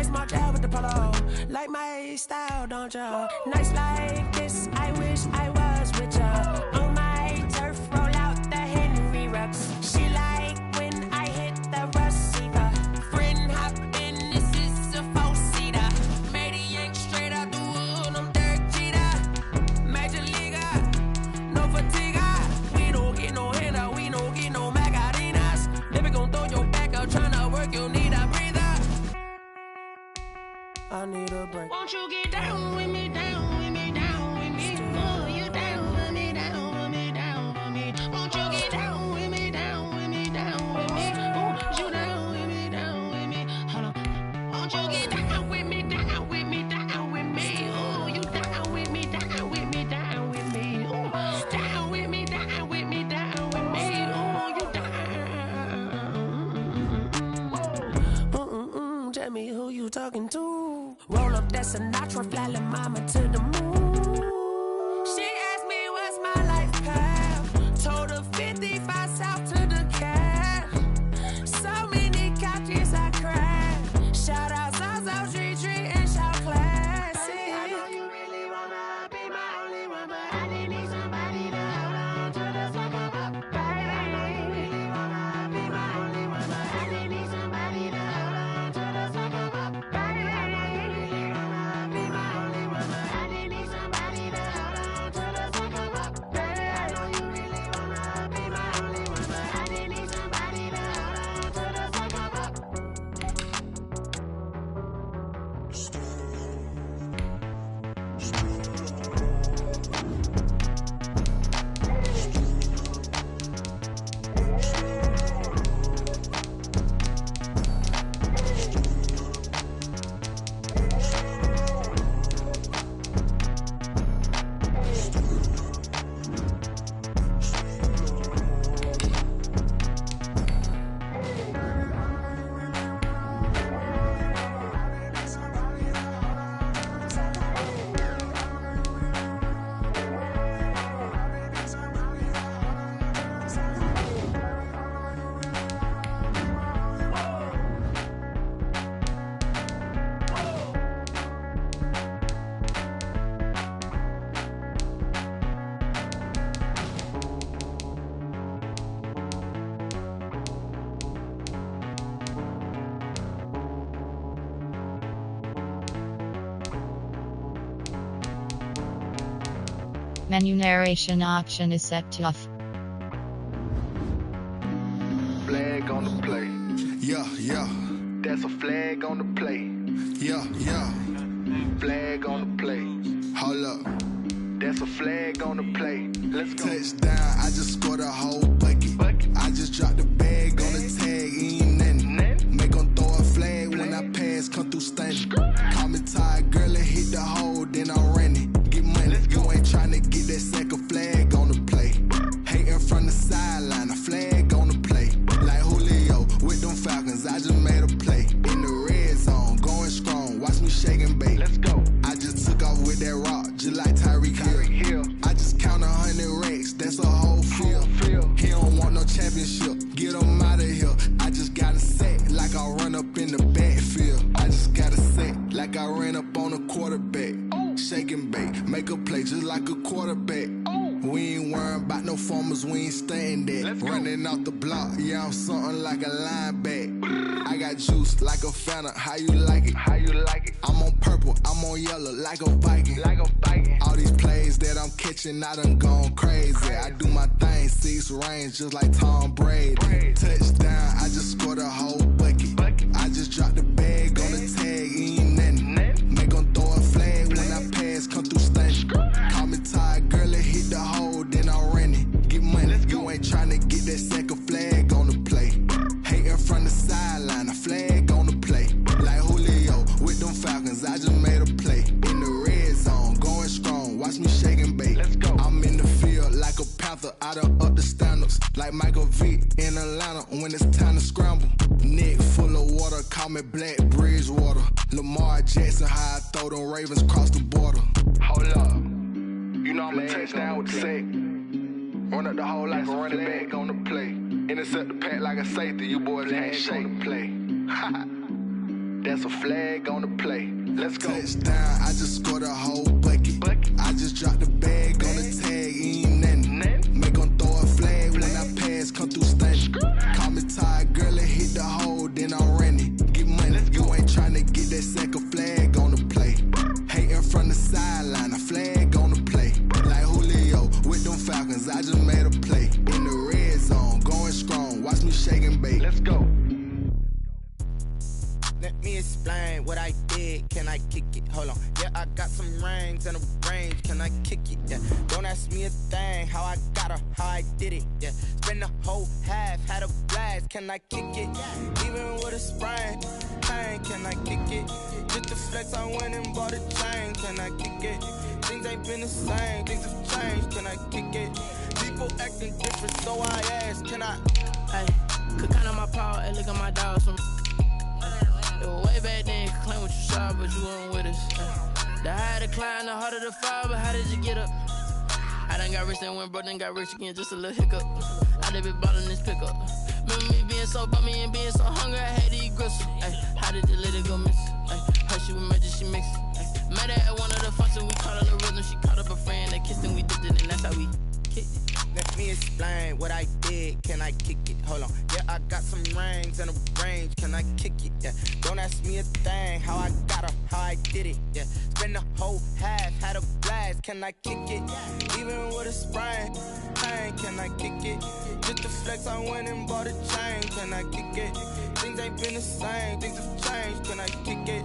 nice marked out with the polo. Like my style, don't ya? Nights like this, I wish I was with ya. On my turf, roll out the Henry Rux. She like when I hit the receiver. Friend hop in, this is a four-seater. Made a yank straight out the wood, I'm Derek Jeter. Major leaguer, no fatigue. We don't get no handout, we don't get no Macarinas. Never gon' throw your back out, tryna work, you need a breather. I need a break. Won't you get down with me, down with me, down with me? Oh, you down with me, down with me, down with me. Won't you get down with me, down with me, down with me? Oh, you down with me, down with me. Hold on. Won't you get down with me, down with me, down with me? Oh, you down with me, down with me, down with me. Oh, down with me, down with me, down with me. Oh, you down. Tell me who you talking to. Roll up that Sinatra, fly la mama to the moon. She asked me what's my life path. Told her 55 south to the cat. So many couches I cried. Shout out South Street Tree and shout classy. I know you really wanna be my only one, but I didn't need somebody to hold on to the second up, baby. I know you really wanna be my only one, but I didn't need somebody to hold on to the second up, baby. Menu narration option is set to off. Flag on the play. Yeah, yeah. That's a flag on the play. Yeah, yeah. Flag on the play. Hold up. That's a flag on the play. Let's go. Touchdown, I just scored a whole bucket. I just dropped the bag on the tag, ain't nothing. Make 'em throw a flag when I pass, come through stunning. Call me tired, girl, and hit the hole, then I'm running. Get money, you ain't tryna get that second flag on the play. Hating from the sideline, a flag on the play. Like Julio with them Falcons, I just made a play. In the red zone, going strong, watch me shake and bake. Let's go. I just took off with that rock, just like Tyreek Hill. I just count 100 racks, that's a whole field. He don't want no championship, get him out of here. I just got a set, like I run up in the backfield. I just got a set, like I ran up on a quarterback. Shake and bake, make a play just like a quarterback. We ain't worrying about no formers, we ain't staying there. Running off the block, yeah, I'm something like a lineback. I got juice like a Fanta, how you like it? How you like it? I'm on purple, I'm on yellow, like a Viking. Like a Viking. All these plays that I'm catching, I done gone crazy. I do my thing, 6 range, just like Tom Brady. Touchdown, I just scored a whole bucket. I just dropped the bag on the tag, ain't nothing. Make 'em throw a flag when I pass, come through stunning. Call me tired, girl, and hit the hole, then I'm running. Get money, you ain't tryna get that second flag on the play. Hating from the sideline, a flag on the play. Like Julio with them Falcons, I just made a play. In the red zone, going strong, watch me shake and bake. Let's go. I'm in the field like a Panther, I done up the standards. Like Michael Vick in Atlanta when it's time to scramble. Neck full of water, call me Black Bridgewater. Lamar Jackson, how I throw them Ravens cross the border. Hold up. You know I'm a touchdown with the sack. Run up the hole like a running back on the play. Intercept the pack like a safety. You boys ain't shake the play. That's a flag on the play. Let's go. Touchdown, I just scored a whole bucket. I just dropped the bag on the tag, ain't nothing. Make 'em throw a flag when I pass, come through stunning. Call me tired, girl, and hit the hole, then I'm running. Get money, you ain't tryna get that second flag on the play. Hating from the sideline, a flag on the play. Like Julio with them Falcons, I just made a play. In the red zone, going strong, watch me shake and bake. Let's go. Let me explain what I did. Can I kick it? Hold on. Yeah, I got some rings and a range. Can I kick it? Yeah. Don't ask me a thing. How I got her, how I did it. Yeah. Spend the whole half, had a blast. Can I kick it? Even with a sprain. Pain, can I kick it? Just the flex, I went and bought a chain. Can I kick it? Things ain't been the same. Things have changed. Can I kick it? People acting different, so I ask. Can I? Hey, could count on my power and look at my dogs from. Way back then, you could claim what you saw, but you weren't with us. The higher the climb, the harder the fall, but how did you get up? I done got rich and went broke, then got rich again, just a little hiccup. I done been ballin' this pickup. Remember me being so bummy and being so hungry, I had to eat gristle. How did you let it go miss? Her she with magic, she mixed. Met her at one of the functions, we caught her the rhythm. She caught up a friend, they kissed and we dipped it, and that's how we kicked it. Let me explain what I did. Can I kick it? Hold on. Yeah, I got some rings and a range. Can I kick it? Yeah. Don't ask me a thing. How I got her, how I did it. Yeah. Spend the whole half, had a blast. Can I kick it? Even with a sprain. Pain, can I kick it? Just the flex, I went and bought a chain. Can I kick it? Things ain't been the same. Things have changed. Can I kick it?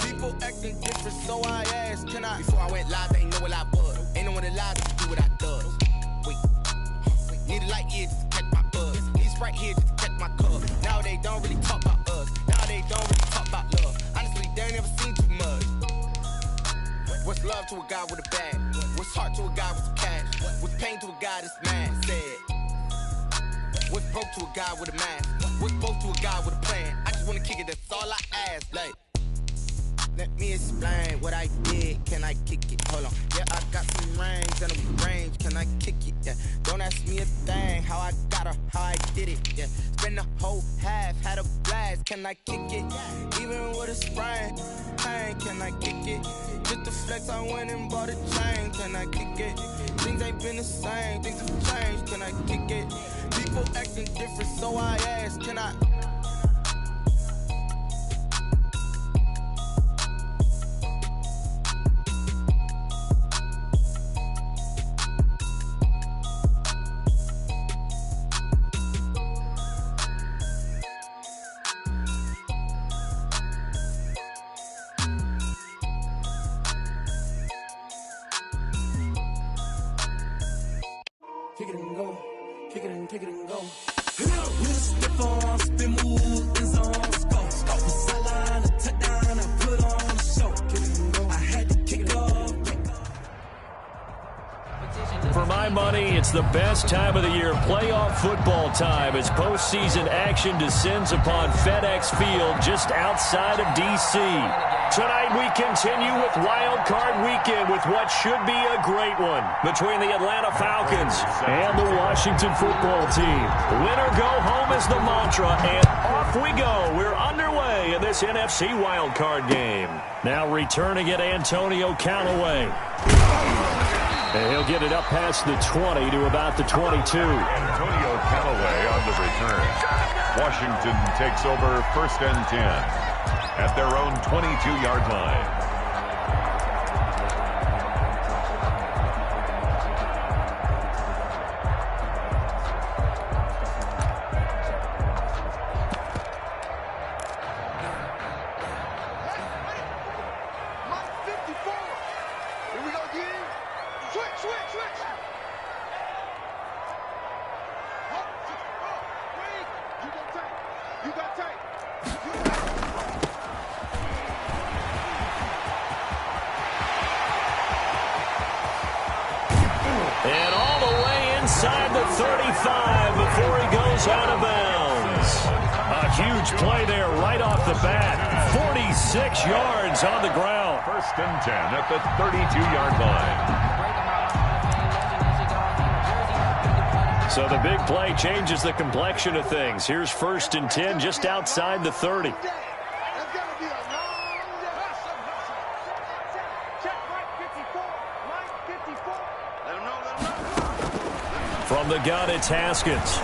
People acting different, so I ask. Can I? Before I went live, they ain't know what I was. Ain't no one alive to do what I does. Wait. Need a light here just to catch my buzz. Need right here just to catch my cup. Now they don't really talk about us. Now they don't really talk about love. Honestly, they ain't never seen too much. What's love to a guy with a bag? What's heart to a guy with some cash? What's pain to a guy that's mad? Said. What's broke to a guy with a mask? What's both to a guy with a plan? I just wanna kick it, that's all I ask. Like. Let me explain what I did. Can I kick it? Hold on. Yeah, I got some rings and a range. Can I kick it? Yeah. Don't ask me a thing. How I got her, how I did it. Yeah. Spend the whole half, had a blast. Can I kick it? Even with a sprain. Pain, can I kick it? Just the flex, I went and bought a chain. Can I kick it? Things ain't been the same. Things have changed. Can I kick it? People acting different, so I ask. Can I? Kick it and go, kick it and go. With a stiff on, spin move, in zone, go. Off the sideline, a touchdown, I put on a show. Kick it and go. I had to kick off. For my money, it's the best time of the year, playoff football time, as postseason action descends upon FedEx Field just outside of D.C. Tonight we continue with Wild Card Weekend with what should be a great one between the Atlanta Falcons and the Washington Football Team. Winner go home is the mantra, and off we go. We're underway in this NFC Wild Card game. Now returning it, Antonio Callaway. And he'll get it up past the 20 to about the 22. Antonio Callaway on the return. Washington takes over 1st and 10 at their own 22-yard line. And all the way inside the 35 before he goes out of bounds. A huge play there right off the bat. 46 yards on the ground. 1st and 10 at the 32-yard line. So the big play changes the complexion of things. Here's 1st and 10 just outside the 30. That's gotta be a From the gun, it's Haskins.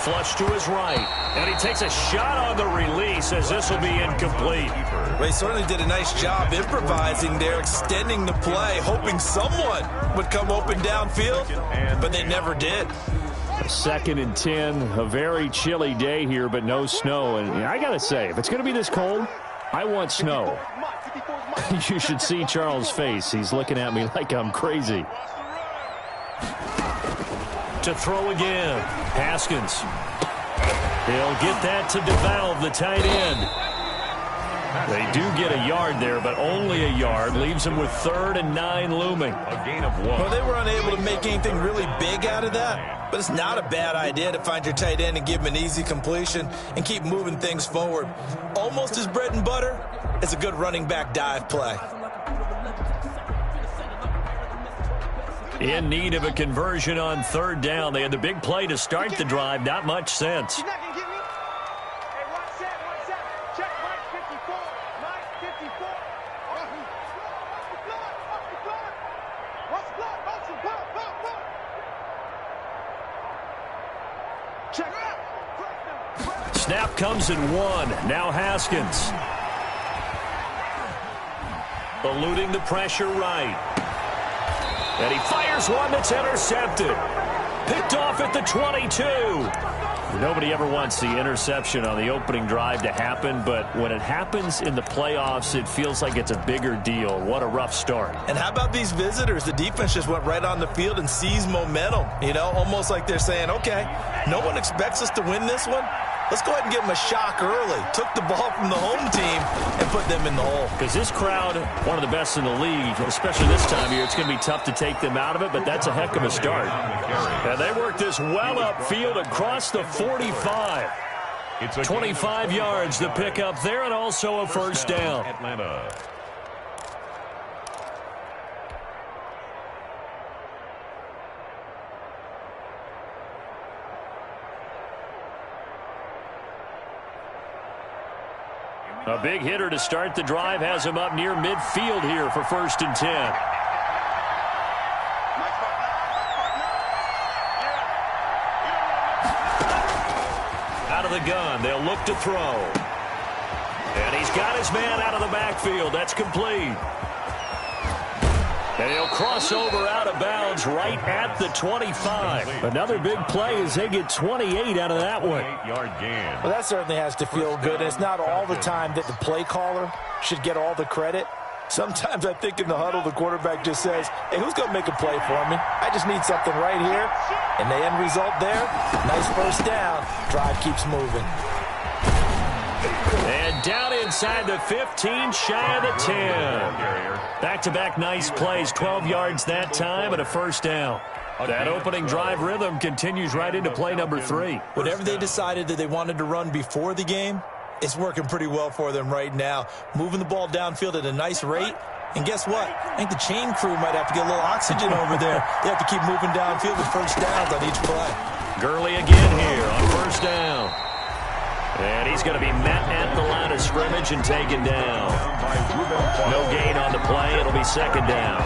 Flush to his right. And he takes a shot on the release as this will be incomplete. They certainly did a nice job improvising there, extending the play, hoping someone would come open downfield, but they never did. 2nd and 10, a very chilly day here, but no snow. And I got to say, if it's going to be this cold, I want snow. You should see Charles' face. He's looking at me like I'm crazy. To throw again. Haskins. He'll get that to DeValve, the tight end. They do get a yard there, but only a yard. Leaves them with 3rd and 9 looming. A gain of 1. Well, they were unable to make anything really big out of that, but it's not a bad idea to find your tight end and give him an easy completion and keep moving things forward. Almost his bread and butter is a good running back dive play. In need of a conversion on 3rd down. They had the big play to start the drive. Not much sense. Snap comes in 1. Now Haskins. Eluding the pressure right. And he fires one that's intercepted. Picked off at the 22. Nobody ever wants the interception on the opening drive to happen, but when it happens in the playoffs, it feels like it's a bigger deal. What a rough start. And how about these visitors? The defense just went right on the field and seized momentum. You know, almost like they're saying, okay, no one expects us to win this one. Let's go ahead and give them a shock early. Took the ball from the home team and put them in the hole. Because this crowd, one of the best in the league, especially this time of year, it's going to be tough to take them out of it, but that's a heck of a start. And they work this well upfield across the 45. It's 25 yards to pick up there and also a 1st down. Atlanta. A big hitter to start the drive has him up near midfield here for 1st and 10. Out of the gun, they'll look to throw. And he's got his man out of the backfield. That's complete. And he'll cross over out of bounds right at the 25. Another big play as they get 28 out of that one. 8-yard gain. Well, that certainly has to feel good. It's not all the time that the play caller should get all the credit. Sometimes I think in the huddle, the quarterback just says, hey, who's going to make a play for me? I just need something right here. And the end result there, nice 1st down. Drive keeps moving. And down inside the 15, shy of the 10. Back-to-back nice plays, 12 yards that time and a 1st down. That opening drive rhythm continues right into play number 3. Whatever they decided that they wanted to run before the game, it's working pretty well for them right now. Moving the ball downfield at a nice rate. And guess what? I think the chain crew might have to get a little oxygen over there. They have to keep moving downfield with 1st downs on each play. Gurley again here on 1st down. And he's going to be met at the line of scrimmage and taken down. No gain on the play. It'll be 2nd down.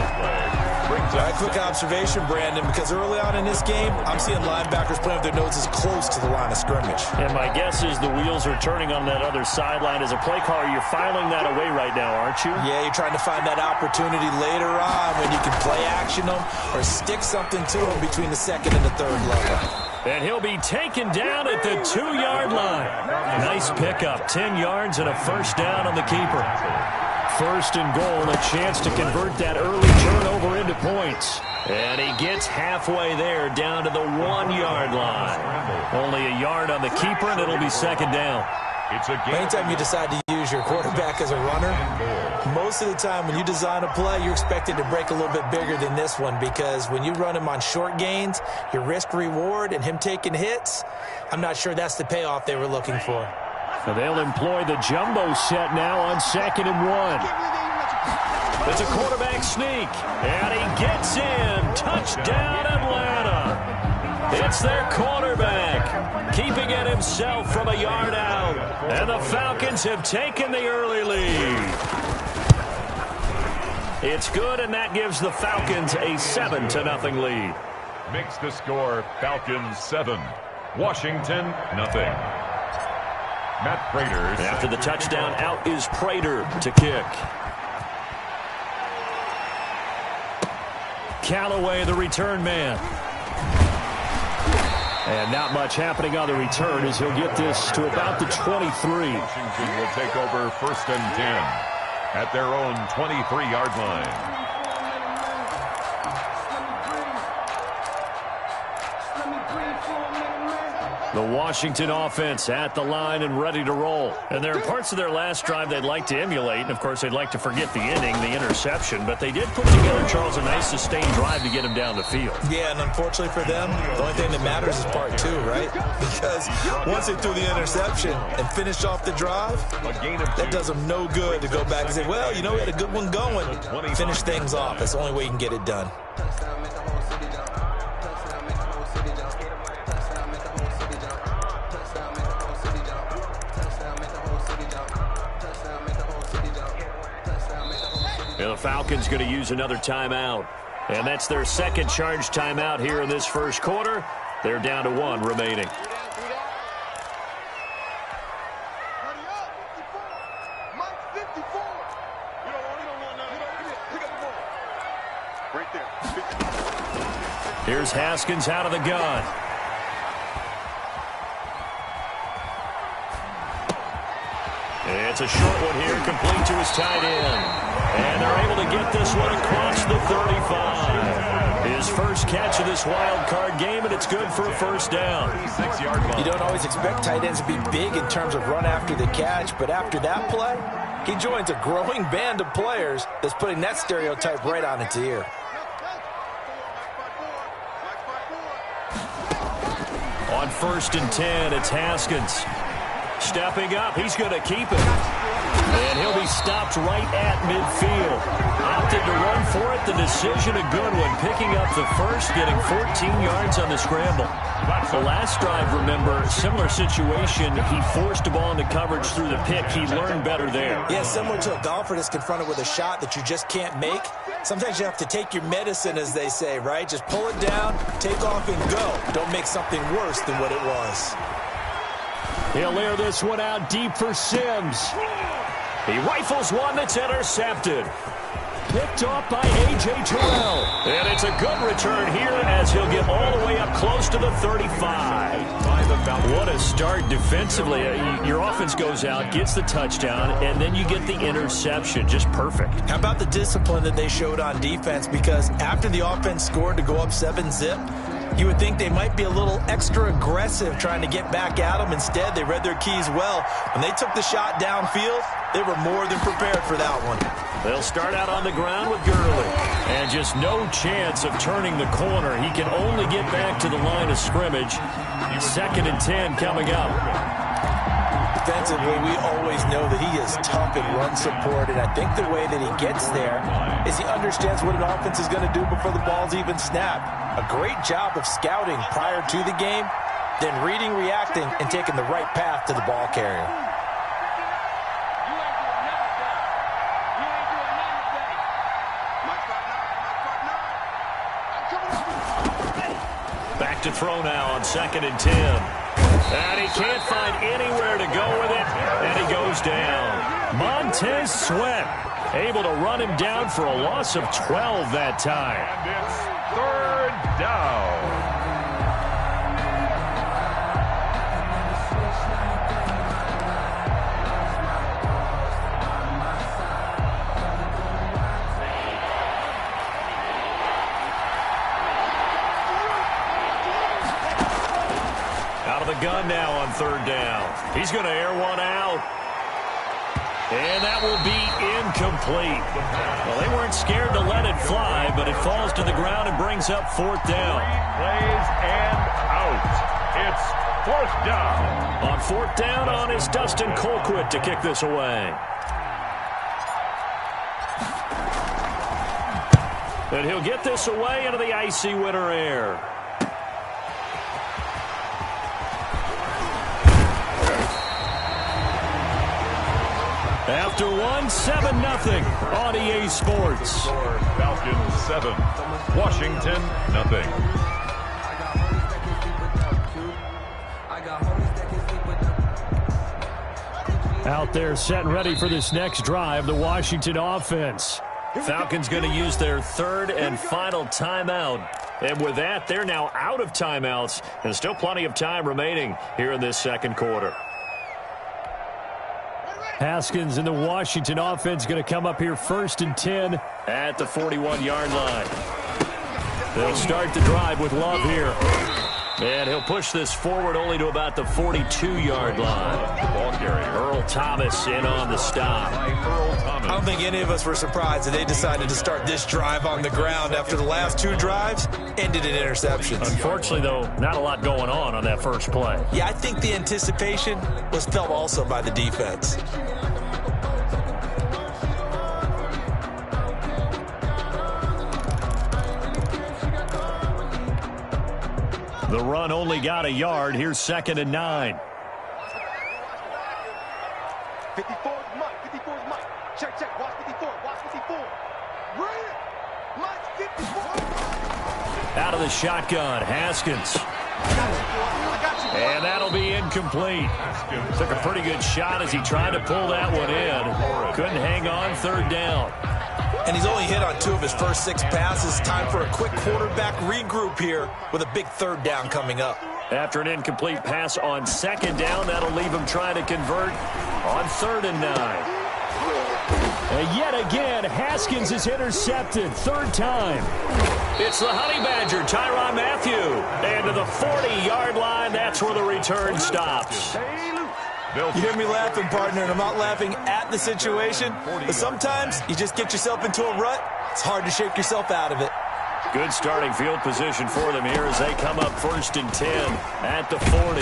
A quick observation, Brandon, because early on in this game, I'm seeing linebackers playing with their noses close to the line of scrimmage. And my guess is the wheels are turning on that other sideline. As a play caller, you're filing that away right now, aren't you? Yeah, you're trying to find that opportunity later on when you can play action them or stick something to them between the 2nd and the 3rd level. And he'll be taken down at the 2-yard line. Nice pickup, 10 yards and a 1st down on the keeper. 1st and goal, a chance to convert that early turnover into points. And he gets halfway there down to the 1-yard line. Only a yard on the keeper, and it'll be 2nd down. Anytime you decide to use your quarterback as a runner, most of the time when you design a play, you're expected to break a little bit bigger than this one, because when you run him on short gains, your risk-reward and him taking hits, I'm not sure that's the payoff they were looking for. So they'll employ the jumbo set now on 2nd and 1. It's a quarterback sneak, and he gets in. Touchdown, Atlanta. It's their quarterback, keeping it himself from a yard out. And the Falcons have taken the early lead. It's good, and that gives the Falcons a 7-0 lead. makes the score Falcons 7, Washington nothing. Matt Prater. After the touchdown, out is Prater to kick. Callaway, the return man. And not much happening on the return as he'll get this to about the 23. Washington will take over 1st and 10 at their own 23-yard line. The Washington offense at the line and ready to roll. And there are parts of their last drive they'd like to emulate. And, of course, they'd like to forget the inning, the interception. But they did put together, Charles, a nice sustained drive to get him down the field. Yeah, and unfortunately for them, the only thing that matters is part 2, right? Because once they threw the interception and finished off the drive, that does them no good to go back and say, well, you know, we had a good one going. Finish things off. That's the only way you can get it done. The Falcons going to use another timeout. And that's their second charge timeout here in this first quarter. They're down to 1 remaining. Here's Haskins out of the gun. It's a short one here, complete to his tight end. And they're able to get this one across the 35. His first catch of this wild card game, and it's good for a first down. You don't always expect tight ends to be big in terms of run after the catch, but after that play, he joins a growing band of players that's putting that stereotype right on its ear. On 1st and 10, it's Haskins. Stepping up, he's going to keep it. And he'll be stopped right at midfield. Opted to run for it. The decision a good one. Picking up the first, getting 14 yards on the scramble. The last drive, remember, similar situation. He forced a ball into coverage through the pick. He learned better there. Yeah, similar to a golfer that's confronted with a shot that you just can't make. Sometimes you have to take your medicine, as they say, right? Just pull it down, take off, and go. Don't make something worse than what it was. He'll air this one out deep for Sims. He rifles one that's intercepted. Picked off by A.J. Terrell. And it's a good return here as he'll get all the way up close to the 35. What a start defensively. Your offense goes out, gets the touchdown, and then you get the interception. Just perfect. How about the discipline that they showed on defense? Because after the offense scored to go up 7-zip, you would think they might be a little extra aggressive trying to get back at them. Instead, they read their keys well. When they took the shot downfield, they were more than prepared for that one. They'll start out on the ground with Gurley. And just no chance of turning the corner. He can only get back to the line of scrimmage. 2nd and 10 coming up. Defensively, we always know that he is tough in run support, and I think the way that he gets there is he understands what an offense is going to do before the ball's even snapped. A great job of scouting prior to the game, then reading, reacting, and taking the right path to the ball carrier. Back to throw now on 2nd and 10. And he can't find anywhere to go with it, and he goes down. Montez Sweat able to run him down for a loss of 12 that time. And it's 3rd down. Gun now on 3rd down. He's going to air one out. And that will be incomplete. Well, they weren't scared to let it fly, but it falls to the ground and brings up 4th down. 3 plays and out. It's 4th down. On 4th down on is Dustin Colquitt to kick this away. And he'll get this away into the icy winter air. After 7-0 on EA Sports. Falcons 7, Washington nothing. Out there set and ready for this next drive, the Washington offense. Falcons going to use their third and final timeout. And with that, they're now out of timeouts. And still plenty of time remaining here in this second quarter. Haskins and the Washington offense going to come up here 1st and 10 at the 41-yard line. They'll start the drive with Love here. And he'll push this forward only to about the 42-yard line. Ball carrier Earl Thomas in on the stop. I don't think any of us were surprised that they decided to start this drive on the ground after the last 2 drives ended in interceptions. Unfortunately, though, not a lot going on that first play. Yeah, I think the anticipation was felt also by the defense. The run only got a yard. Here's 2nd and 9. 54 is Mike. 54 is Mike. Check, check. Watch 54. Watch 54. Run it. Mike 54. Out of the shotgun, Haskins. And that'll be incomplete. Took a pretty good shot as he tried to pull that one in. Couldn't hang on, 3rd down. And he's only hit on 2 of his first 6 passes. Time for a quick quarterback regroup here with a big 3rd down coming up. After an incomplete pass on 2nd down, that'll leave him trying to convert on 3rd and 9. And yet again, Haskins is intercepted. 3rd time. It's the Honey Badger, Tyrann Mathieu. And to the 40-yard line, that's where the return stops. You hear me laughing, partner, and I'm not laughing at the situation. But sometimes you just get yourself into a rut. It's hard to shake yourself out of it. Good starting field position for them here as they come up 1st and 10 at the 40.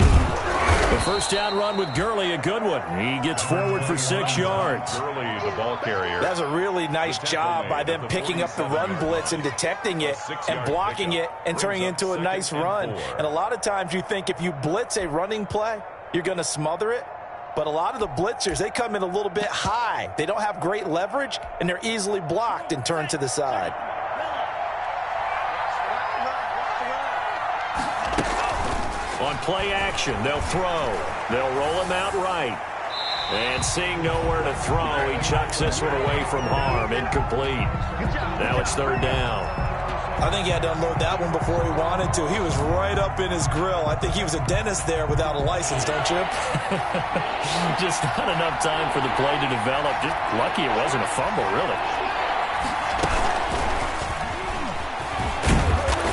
The first down run with Gurley, a good one. He gets forward for 6 yards. Gurley, the ball carrier. That's a really nice job by them picking up the run blitz and detecting it and blocking it and turning it into a nice run. And a lot of times you think if you blitz a running play, you're going to smother it. But a lot of the blitzers, they come in a little bit high. They don't have great leverage, and they're easily blocked and turned to the side. On play action, they'll throw. They'll roll him out right. And seeing nowhere to throw, he chucks this one away from harm. Incomplete. Now it's 3rd down. I think he had to unload that one before he wanted to. He was right up in his grill. I think he was a dentist there without a license, don't you? Just not enough time for the play to develop. Just lucky it wasn't a fumble, really.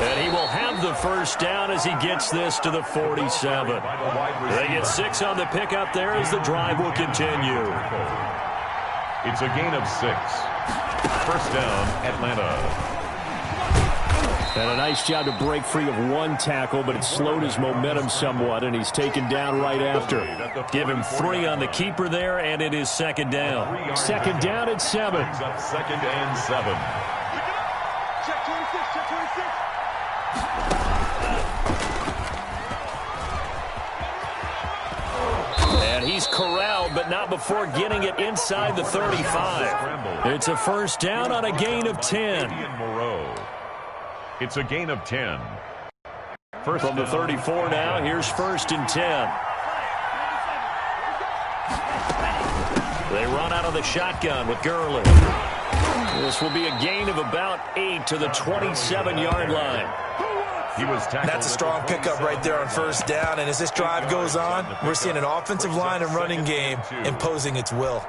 And he will have the first down as he gets this to the 47. They get 6 on the pickup there as the drive will continue. It's a gain of 6. First down, Atlanta. And a nice job to break free of 1 tackle, but it slowed his momentum somewhat, and he's taken down right after. Give him 3 on the keeper there, and it is 2nd down. 2nd down at 7. 2nd and 7. Check 26. Check 26. And he's corralled, but not before getting it inside the 35. It's a first down on a gain of 10. It's a gain of 10. First from the 34 now, here's 1st and 10. They run out of the shotgun with Gurley. This will be a gain of about 8 to the 27-yard line. That's a strong pickup right there on 1st down, and as this drive goes on, we're seeing an offensive line and running game imposing its will.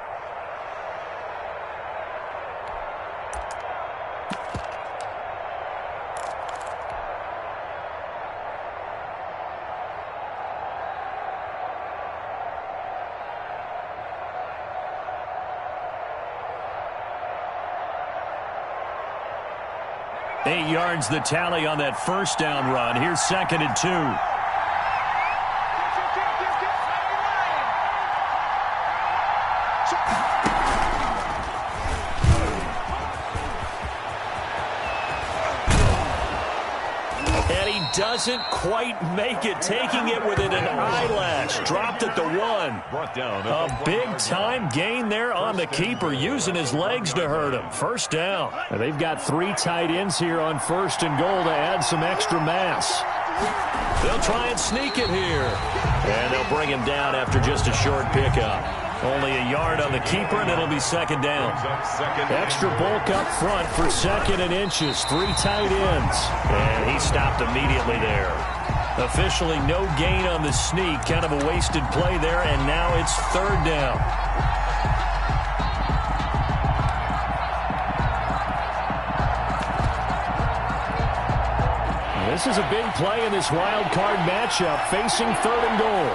Eight yards the tally on that first down run. Here's 2nd and 2. And he doesn't quite make it, taking it within an eyelash. Dropped at the 1. A big-time gain there on the keeper, using his legs to hurt him. First down. And they've got 3 tight ends here on 1st and goal to add some extra mass. They'll try and sneak it here. And they'll bring him down after just a short pickup. Only a yard on the keeper, and it'll be second down. Extra bulk up front for second and inches. 3 tight ends. And he stopped immediately there. Officially no gain on the sneak. Kind of a wasted play there, and now it's third down. This is a big play in this wild card matchup, facing third and goal.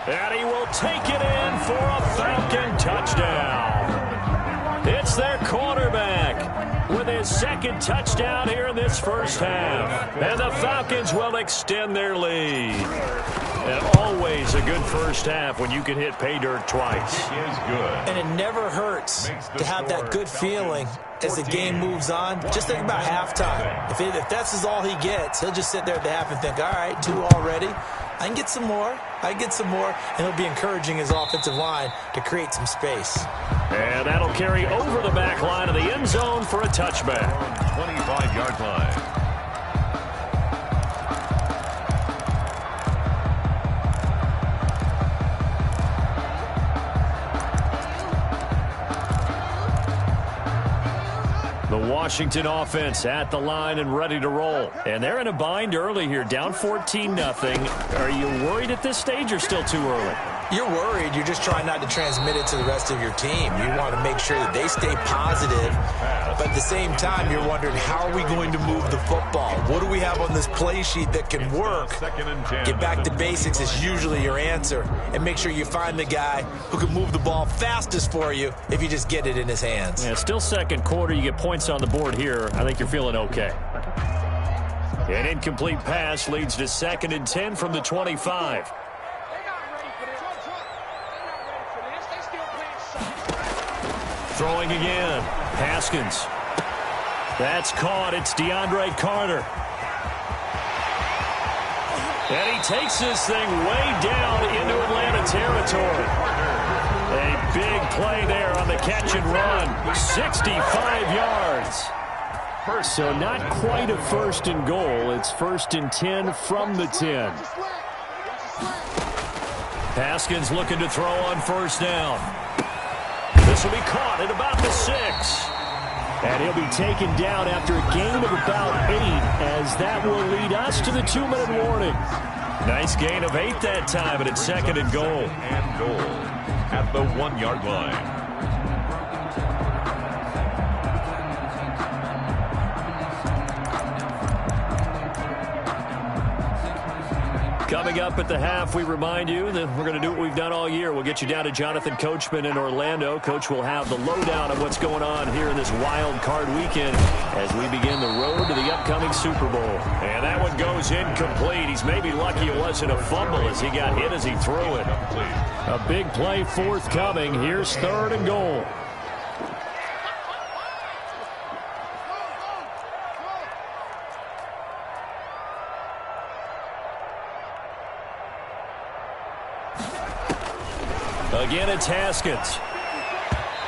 And he will take it in for a Falcon touchdown. It's their quarterback with his second touchdown here in this first half. And the Falcons will extend their lead. And always a good first half when you can hit pay dirt twice. And it never hurts to have that good feeling as the game moves on. Just think about halftime. If that's all he gets, he'll just sit there at the half and think, all right, 2 already. I can get some more. I can get some more. And he'll be encouraging his offensive line to create some space. And that'll carry over the back line of the end zone for a touchback. 25-yard line. The Washington offense at the line and ready to roll. And they're in a bind early here, down 14-0. Are you worried at this stage or still too early? You're worried. You're just trying not to transmit it to the rest of your team. You want to make sure that they stay positive. But at the same time, you're wondering, how are we going to move the football? What do we have on this play sheet that can work? Get back to basics is usually your answer. And make sure you find the guy who can move the ball fastest for you if you just get it in his hands. Yeah, still second quarter. You get points on the board here. I think you're feeling okay. An incomplete pass leads to 2nd and 10 from the 25. Throwing again. Haskins. That's caught. It's DeAndre Carter. And he takes this thing way down into Atlanta territory. A big play there on the catch and run. 65 yards. So not quite a 1st and goal. It's 1st and 10 from the 10. Haskins looking to throw on 1st down. This will be caught at about the 6. And he'll be taken down after a gain of about 8, as that will lead us to the 2-minute warning. Nice gain of 8 that time, and it's 2nd and goal. And goal at the 1-yard line. Coming up at the half, we remind you that we're going to do what we've done all year. We'll get you down to Jonathan Coachman in Orlando. Coach will have the lowdown of what's going on here in this wild card weekend as we begin the road to the upcoming Super Bowl. And that one goes incomplete. He's maybe lucky it wasn't a fumble as he got hit as he threw it. A big play forthcoming. Here's 3rd and goal. Again, it's Haskins.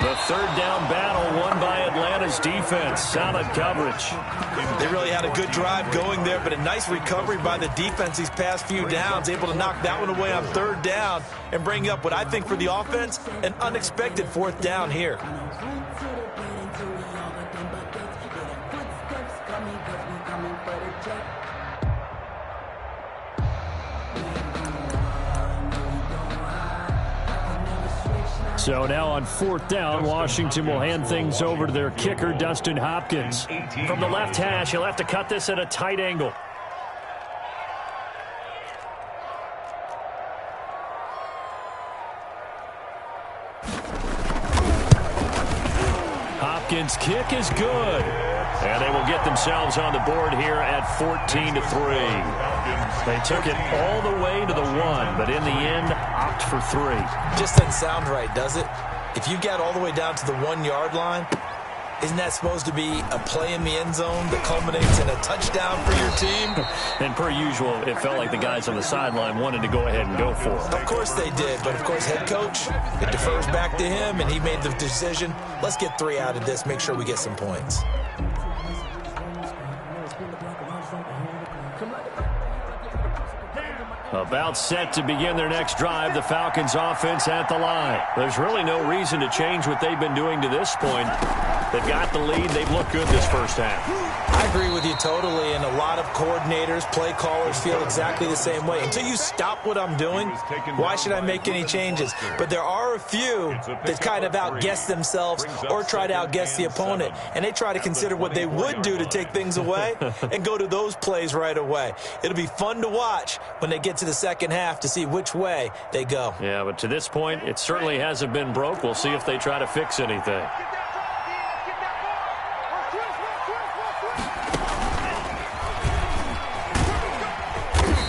The 3rd down battle won by Atlanta's defense. Solid coverage. They really had a good drive going there, but a nice recovery by the defense these past few downs. Able to knock that one away on 3rd down and bring up what I think for the offense, an unexpected 4th down here. So now on 4th down, Washington will hand things over to their kicker, Dustin Hopkins. From the left hash, he'll have to cut this at a tight angle. Hopkins' kick is good. And they will get themselves on the board here at 14-3. They took it all the way to the 1, but in the end, opt for 3. Just doesn't sound right, does it? If you get all the way down to the 1-yard line, isn't that supposed to be a play in the end zone that culminates in a touchdown for your team? And per usual, it felt like the guys on the sideline wanted to go ahead and go for it. Of course they did, but of course head coach, it defers back to him, and he made the decision. Let's get 3 out of this, make sure we get some points. About set to begin their next drive, the Falcons offense at the line. There's really no reason to change what they've been doing to this point. They've got the lead. They've looked good this first half. I agree with you totally, and a lot of coordinators, play callers feel exactly the same way. Until you stop what I'm doing, why should I make any changes? But there are a few that kind of outguess themselves or try to outguess the opponent, and they try to consider what they would do to take things away and go to those plays right away. It'll be fun to watch when they get to the second half to see which way they go. Yeah, but to this point, it certainly hasn't been broke. We'll see if they try to fix anything.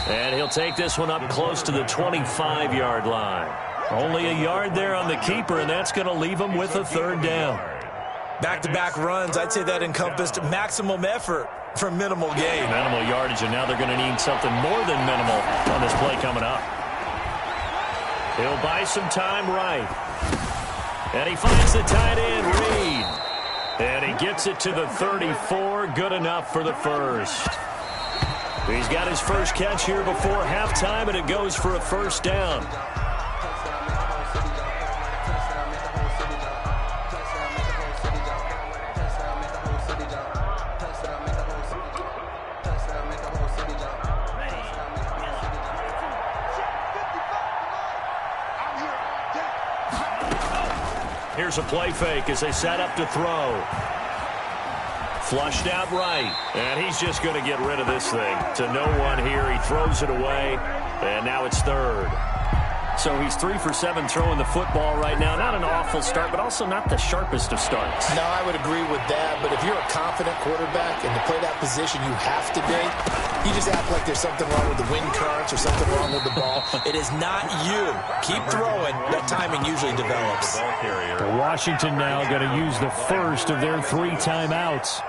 And he'll take this one up close to the 25-yard line. Only a yard there on the keeper, and that's going to leave him with a third down. Back-to-back runs, I'd say that encompassed maximum effort for minimal gain. Minimal yardage, and now they're going to need something more than minimal on this play coming up. He'll buy some time right. And he finds the tight end, Reed. And he gets it to the 34. Good enough for the first. He's got his first catch here before halftime, and it goes for a first down. Here's a play fake as they set up to throw. Flushed out right, and he's just going to get rid of this thing. To no one here, he throws it away, and now it's third. So he's 3 for 7 throwing the football right now. Not an awful start, but also not the sharpest of starts. No, I would agree with that, but if you're a confident quarterback and to play that position you have to be, you just act like there's something wrong with the wind currents or something wrong with the ball. It is not you. Keep throwing. That timing usually develops. Washington now going to use the first of their 3 timeouts,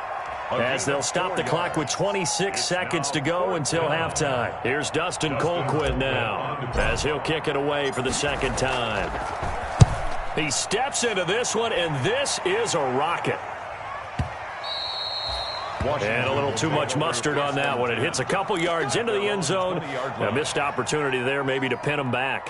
as they'll stop the clock with 26 seconds to go until halftime. Here's Dustin Colquitt now, as he'll kick it away for the second time. He steps into this one, and this is a rocket. And a little too much mustard on that one. It hits a couple yards into the end zone. A missed opportunity there maybe to pin him back.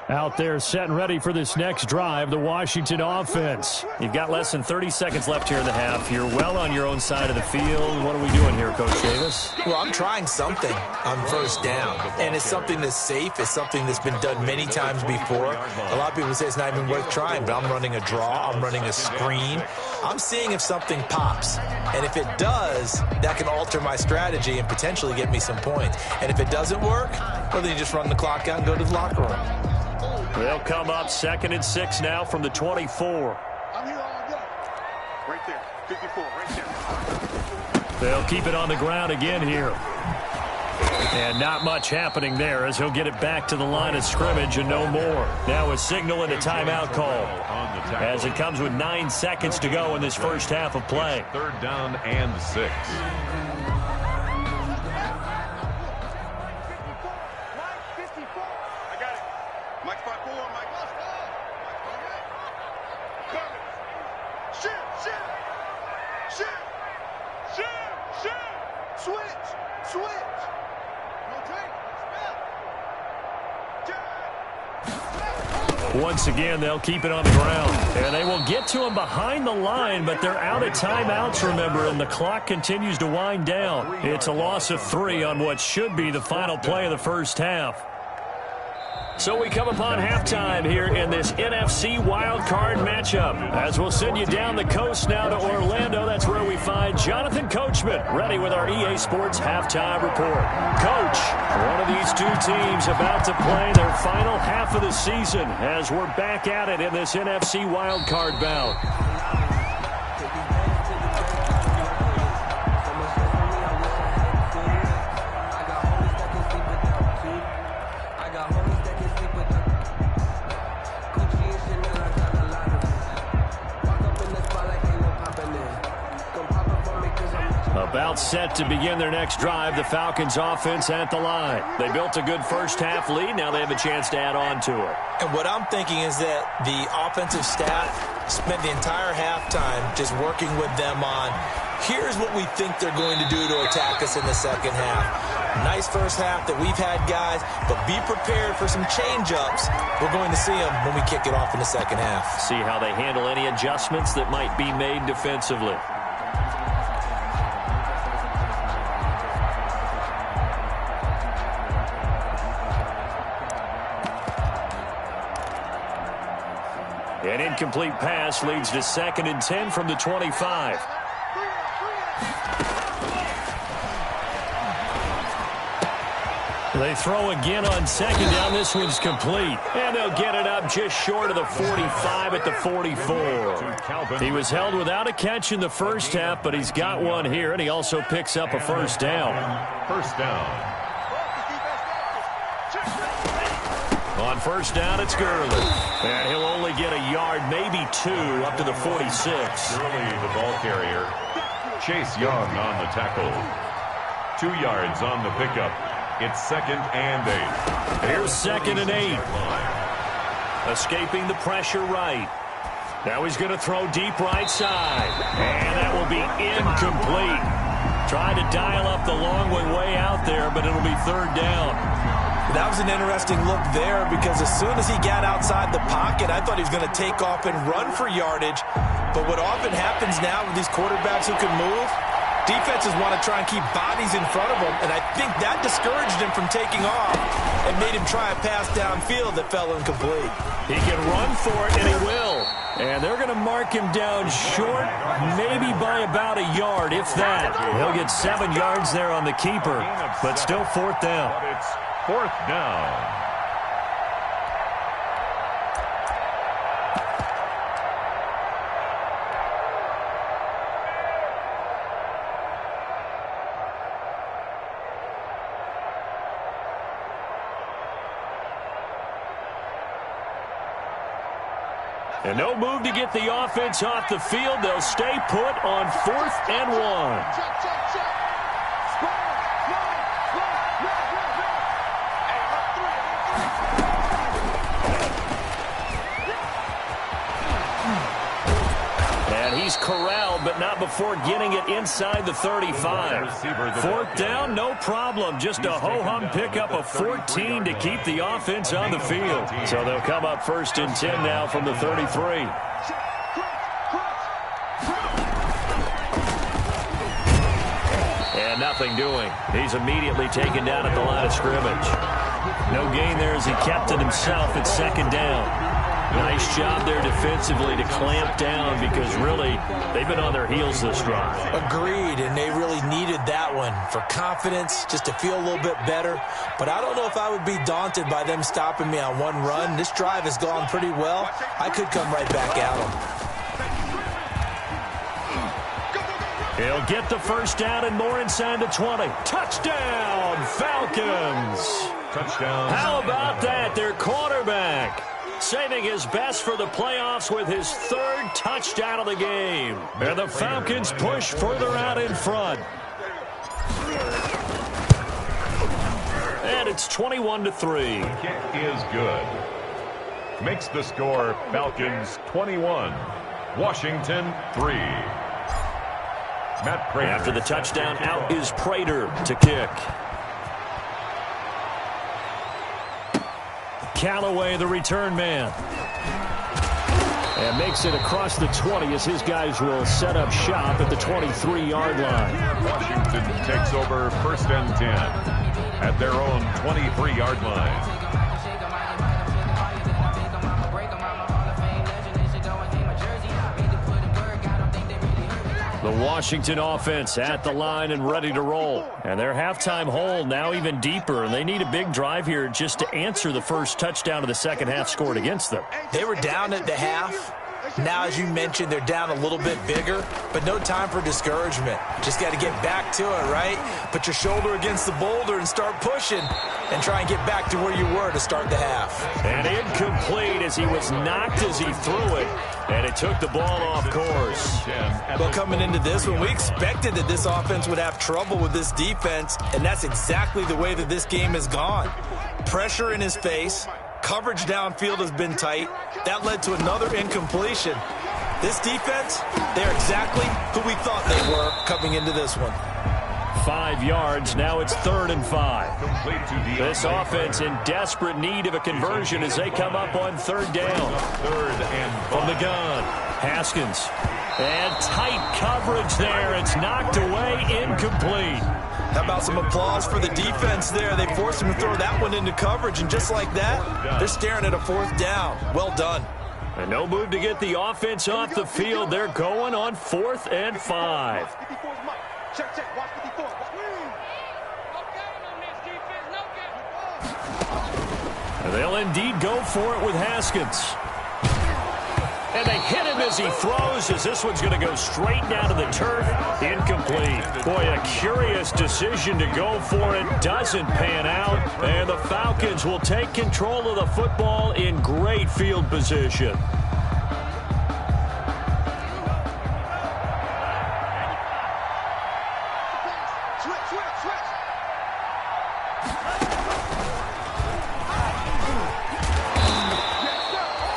Out there set and ready for this next drive, the Washington offense. You've got less than 30 seconds left here in the half. You're well on your own side of the field. What are we doing here, Coach Davis? Well, I'm trying something on first down, and it's something that's safe. It's something that's been done many times before. A lot of people say it's not even worth trying, but I'm running a draw. I'm running a screen. I'm seeing if something pops, and if it does, that can alter my strategy and potentially get me some points. And if it doesn't work, well, then you just run the clock out and go to the locker room. They'll come up 2nd and 6 now from the 24. I'm here all day. Right there. 54, right there. They'll keep it on the ground again here. And not much happening there as he'll get it back to the line of scrimmage and no more. Now a signal and a timeout call as it comes with 9 seconds to go in this first half of play. Third down and 6. Once again, they'll keep it on the ground. And they will get to him behind the line, but they're out of timeouts, remember, and the clock continues to wind down. It's a loss of 3 on what should be the final play of the first half. So we come upon halftime here in this NFC wildcard matchup. As we'll send you down the coast now to Orlando, that's where we find Jonathan Coachman ready with our EA Sports halftime report. Coach, one of these two teams about to play their final half of the season as we're back at it in this NFC wildcard bout. About set to begin their next drive, the Falcons offense at the line. They built a good first-half lead. Now they have a chance to add on to it. And what I'm thinking is that the offensive staff spent the entire halftime just working with them on, here's what we think they're going to do to attack us in the second half. Nice first half that we've had, guys, but be prepared for some change-ups. We're going to see them when we kick it off in the second half. See how they handle any adjustments that might be made defensively. An incomplete pass leads to 2nd and 10 from the 25. They throw again on 2nd down. This one's complete. And they'll get it up just short of the 45 at the 44. He was held without a catch in the first half, but he's got one here, and he also picks up a first down. First down. On first down, it's Gurley. And he'll only get a yard, maybe 2, up to the 46. Gurley, the ball carrier. Chase Young on the tackle. 2 yards on the pickup. It's 2nd and 8. Here's 2nd and 8. Escaping the pressure right. Now he's going to throw deep right side. And that will be incomplete. Tried to dial up the long way out there, but it'll be 3rd down. That was an interesting look there because as soon as he got outside the pocket, I thought he was going to take off and run for yardage. But what often happens now with these quarterbacks who can move, defenses want to try and keep bodies in front of them, and I think that discouraged him from taking off and made him try a pass downfield that fell incomplete. He can run for it, and he will. And they're going to mark him down short, maybe by about a yard, if that. He'll get 7 yards there on the keeper, but still 4th down. But it's 4th down. And no move to get the offense off the field. They'll stay put on 4th and 1. And he's corralled, but not before getting it inside the 35. 4th down, no problem. Just a ho-hum pickup of 14 to keep the offense on the field. So they'll come up 1st and 10 now from the 33. And nothing doing. He's immediately taken down at the line of scrimmage. No gain there as he kept it himself at 2nd down. Nice job there defensively to clamp down because really they've been on their heels this drive. Agreed, and they really needed that one for confidence, just to feel a little bit better. But I don't know if I would be daunted by them stopping me on one run. This drive has gone pretty well. I could come right back at them. He'll get the first down and more inside the 20. Touchdown, Falcons! Touchdown. How about that? Their quarterback saving his best for the playoffs with his 3rd touchdown of the game. And the Falcons push further out in front. And it's 21-3. Kick is good. Makes the score Falcons 21, Washington 3. Matt Prater. After the touchdown, out is Prater to kick. Callaway, the return man. And makes it across the 20 as his guys will set up shop at the 23-yard line. Washington takes over 1st and 10 at their own 23-yard line. The Washington offense at the line and ready to roll. And their halftime hole now even deeper, and they need a big drive here just to answer the first touchdown of the second half scored against them. They were down at the half, Now, as you mentioned, they're down a little bit bigger, but no time for discouragement. Just got to get back to it, right? Put your shoulder against the boulder and start pushing and try and get back to where you were to start the half. And incomplete as he was knocked as he threw it, and it took the ball off course. Well, coming into this one, we expected that this offense would have trouble with this defense, and that's exactly the way that this game has gone. Pressure in his face. Coverage downfield has been tight. That led to another incompletion. This defense, they're exactly who we thought they were coming into this one. 5 yards. Now it's 3rd and 5. This offense in desperate need of a conversion as they come up on 3rd down. 3rd and 5. From the gun, Haskins. And tight coverage there. It's knocked away, incomplete. How about some applause for the defense there? They forced him to throw that one into coverage, and just like that, they're staring at a 4th down. Well done. And no move to get the offense off the field. They're going on 4th and 5. Check, watch 54. And they'll indeed go for it with Haskins. And they hit him as he throws, as this one's going to go straight down to the turf. Incomplete. Boy, a curious decision to go for it. Doesn't pan out. And the Falcons will take control of the football in great field position. Switch.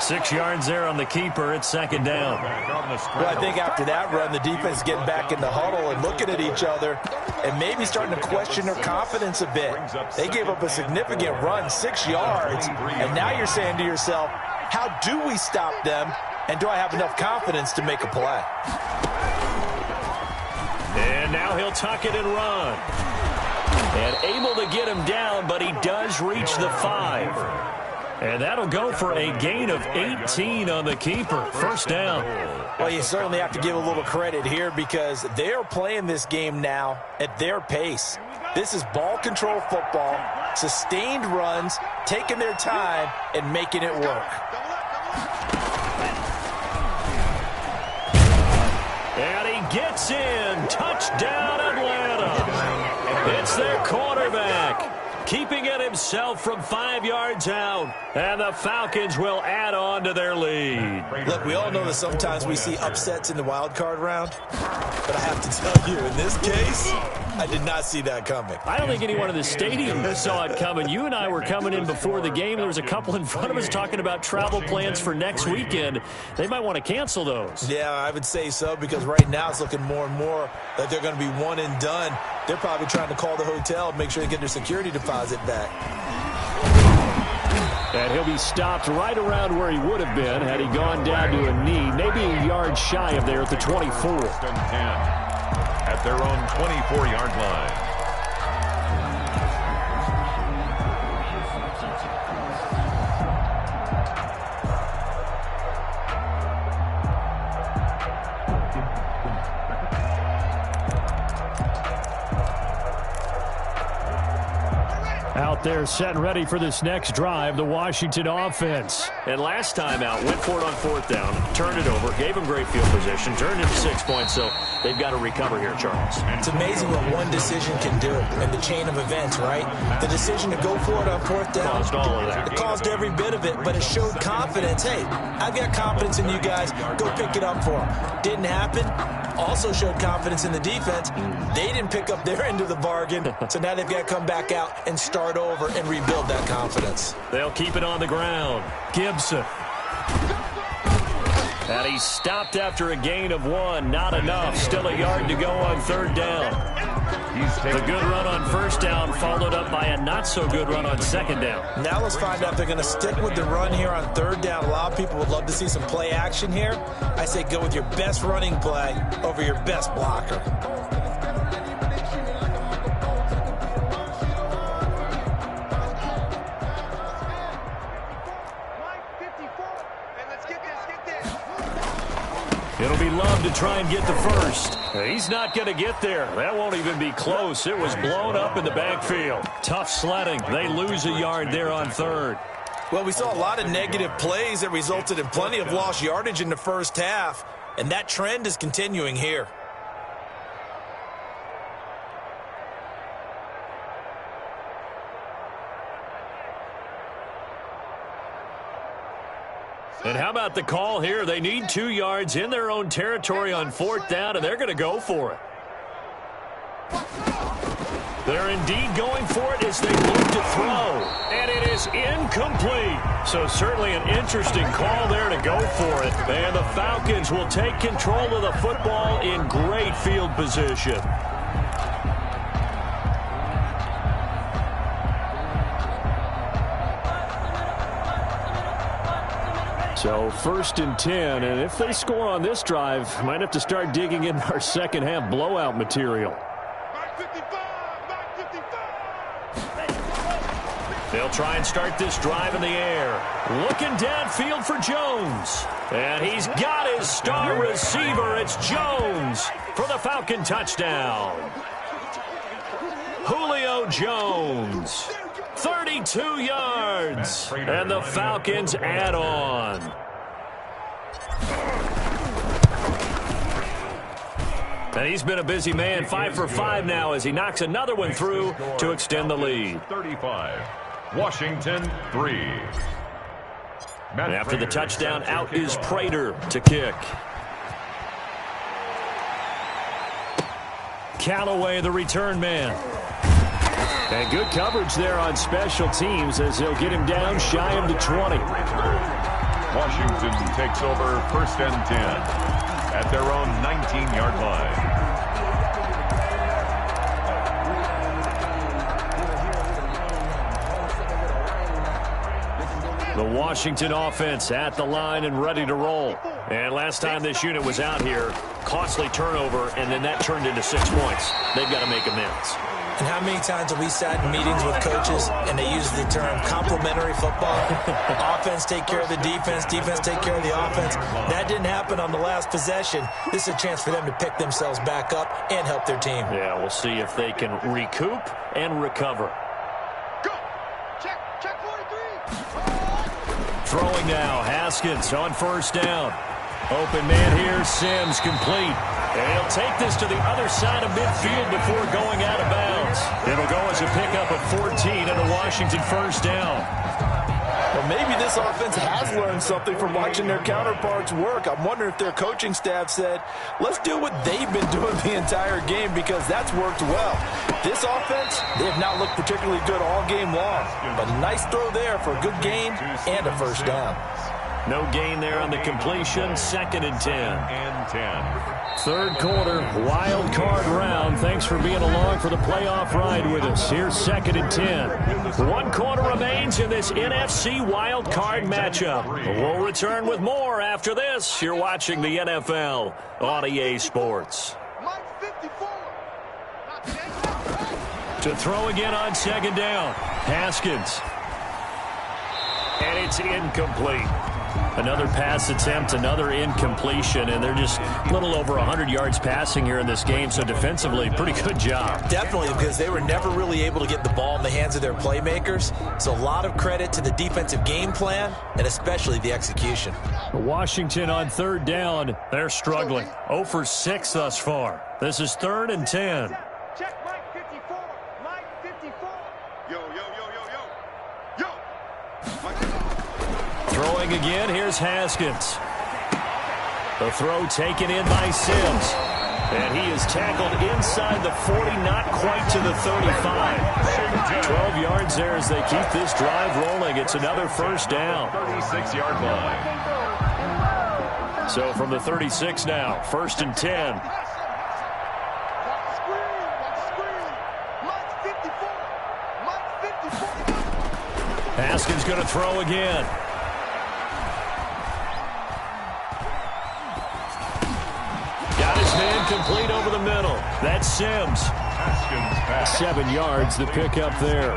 6 yards there on the keeper. It's 2nd down. Well, I think after that run, the defense is getting back in the huddle and looking at each other and maybe starting to question their confidence a bit. They gave up a significant run, 6 yards, and now you're saying to yourself, how do we stop them, and do I have enough confidence to make a play? And now he'll tuck it and run. And able to get him down, but he does reach the 5. And that'll go for a gain of 18 on the keeper. 1st down. Well, you certainly have to give a little credit here because they're playing this game now at their pace. This is ball control football, sustained runs, taking their time, and making it work. And he gets in. Touchdown, Atlanta. It's their quarterback, keeping it himself from 5 yards out. And the Falcons will add on to their lead. Look, we all know that sometimes we see upsets in the wild card round. But I have to tell you, in this case, I did not see that coming. I don't think anyone in the stadium saw it coming. You and I were coming in before the game. There was a couple in front of us talking about travel plans for next weekend. They might want to cancel those. Yeah, I would say so because right now it's looking more and more like they're going to be one and done. They're probably trying to call the hotel and make sure they get their security deposit back. And he'll be stopped right around where he would have been had he gone down to a knee, maybe a yard shy of there at the 24. 1st and 10 at their own 24-yard line. Out there set and ready for this next drive, the Washington offense. And last time out, went for it on 4th down, turned it over, gave him great field position, turned into 6 points, so they've got to recover here, Charles. It's amazing what one decision can do in the chain of events, right? The decision to go for it on 4th down. Caused all of that. It caused every bit of it, but it showed confidence. Hey, I've got confidence in you guys. Go pick it up for them. Didn't happen. Also showed confidence in the defense. They didn't pick up their end of the bargain, so now they've got to come back out and start over and rebuild that confidence. They'll keep it on the ground. Gibson. And he's stopped after a gain of 1. Not enough. Still a yard to go on 3rd down. The good run on 1st down followed up by a not-so-good run on 2nd down. Now let's find out if they're going to stick with the run here on 3rd down. A lot of people would love to see some play action here. I say go with your best running play over your best blocker. It'll be Love to try and get the first. He's not going to get there. That won't even be close. It was blown up in the backfield. Tough sledding. They lose a yard there on 3rd. Well, we saw a lot of negative plays that resulted in plenty of lost yardage in the first half, and that trend is continuing here. And how about the call here? They need 2 yards in their own territory on 4th down, and they're going to go for it. They're indeed going for it as they look to throw. And it is incomplete. So certainly an interesting call there to go for it. And the Falcons will take control of the football in great field position. So 1st and 10, and if they score on this drive, might have to start digging in our second half blowout material. They'll try and start this drive in the air. Looking downfield for Jones. And he's got his star receiver. It's Jones for the Falcon touchdown. Julio Jones. 32 yards, and the Falcons add on. And he's been a busy man, 5 for 5 now as he knocks another one through to extend the lead. 35, Washington 3. And after the touchdown, out is Prater to kick. Callaway, the return man. And good coverage there on special teams as they'll get him down shy of the 20. Washington takes over 1st and 10 at their own 19-yard line. The Washington offense at the line and ready to roll. And last time this unit was out here, costly turnover, and then that turned into 6 points. They've got to make amends. And how many times have we sat in meetings with coaches and they use the term complementary football? Offense take care of the defense, defense take care of the offense. That didn't happen on the last possession. This is a chance for them to pick themselves back up and help their team. Yeah, we'll see if they can recoup and recover. Go! Check 43! Throwing now, Haskins on 1st down. Open man here, Sims complete. And he'll take this to the other side of midfield before going out of bounds. It'll go as a pickup of 14 and a Washington 1st down. Well, maybe this offense has learned something from watching their counterparts work. I'm wondering if their coaching staff said, let's do what they've been doing the entire game because that's worked well. This offense, they have not looked particularly good all game long. But a nice throw there for a good gain and a 1st down. No gain there on the completion. 2nd and 10. And 10. 3rd quarter, wild card round. Thanks for being along for the playoff ride with us. Here's 2nd and 10. 1 quarter remains in this NFC wild card matchup. We'll return with more after this. You're watching the NFL on EA Sports. To throw again on 2nd down. Haskins. And it's incomplete. Another pass attempt, another incompletion, and they're just a little over 100 yards passing here in this game, so defensively, pretty good job. Definitely, because they were never really able to get the ball in the hands of their playmakers, so a lot of credit to the defensive game plan, and especially the execution. Washington on 3rd down, they're struggling. 0 for 6 thus far. This is 3rd and 10. Check Mike 54. Mike 54. Yo, yo, yo, yo, yo. Yo. Mike 54. Throwing again, here's Haskins. The throw taken in by Sims. And he is tackled inside the 40, not quite to the 35. 12 yards there as they keep this drive rolling. It's another 1st down. 36-yard line. So from the 36 now, 1st and 10. Haskins going to throw again. Got his man complete over the middle. That's Sims. 7 yards, the pickup there.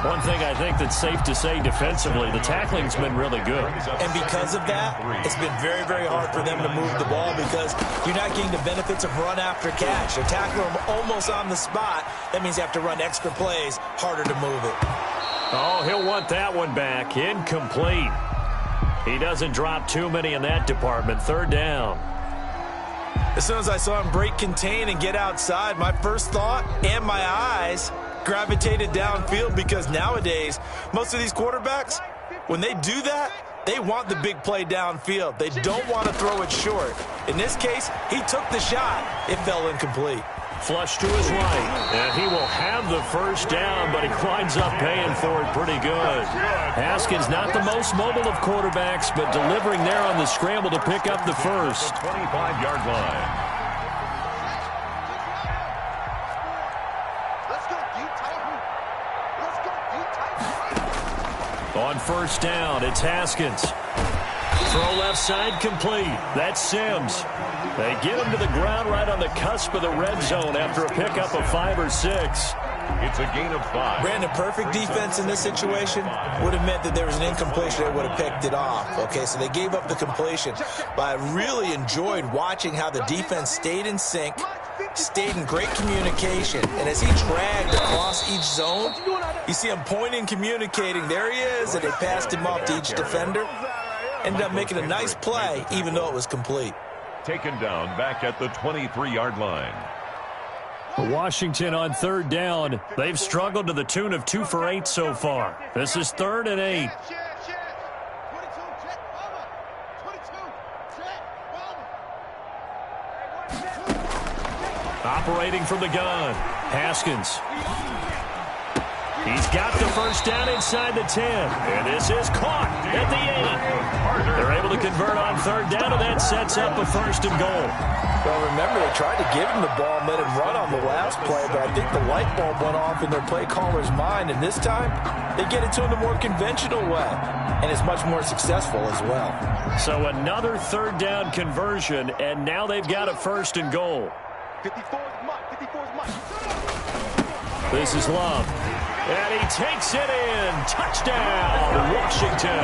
One thing I think that's safe to say defensively, the tackling's been really good. And because of that, it's been very, very hard for them to move the ball because you're not getting the benefits of run after catch. They're tackling them almost on the spot. That means you have to run extra plays, harder to move it. Oh, he'll want that one back. Incomplete. He doesn't drop too many in that department. Third down. As soon as I saw him break contain and get outside, my first thought and my eyes gravitated downfield, because nowadays, most of these quarterbacks, when they do that, they want the big play downfield. They don't want to throw it short. In this case, he took the shot. It fell incomplete. Flush to his right, and he will have the first down, but he winds up paying for it pretty good. Haskins, not the most mobile of quarterbacks, but delivering there on the scramble to pick up the first. 25-yard line. On first down, it's Haskins. Throw left side complete. That's Sims. They get him to the ground right on the cusp of the red zone after a pickup of 5 or 6. It's a gain of 5. Brandon, perfect defense in this situation would have meant that there was an incompletion. They would have picked it off. Okay, so they gave up the completion. But I really enjoyed watching how the defense stayed in sync, stayed in great communication. And as he dragged across each zone, you see him pointing, communicating. There he is, and they passed him off to each defender. Ended up making a nice play, even though it was complete. Taken down back at the 23-yard line. Washington on third down. They've struggled to the tune of 2 for 8 so far. This is 3rd and 8. Operating from the gun, Haskins. He's got the first down inside the 10, and this is caught at the 8. They're able to convert on third down, and that sets up a 1st and goal. Well, remember, they tried to give him the ball and let him run on the last play, but I think the light bulb went off in their play caller's mind, and this time they get it to him the more conventional way, and it's much more successful as well. So another third down conversion, and now they've got a 1st and goal. 54's Mike. 54's Mike. This is Love. And he takes it in. Touchdown, Washington.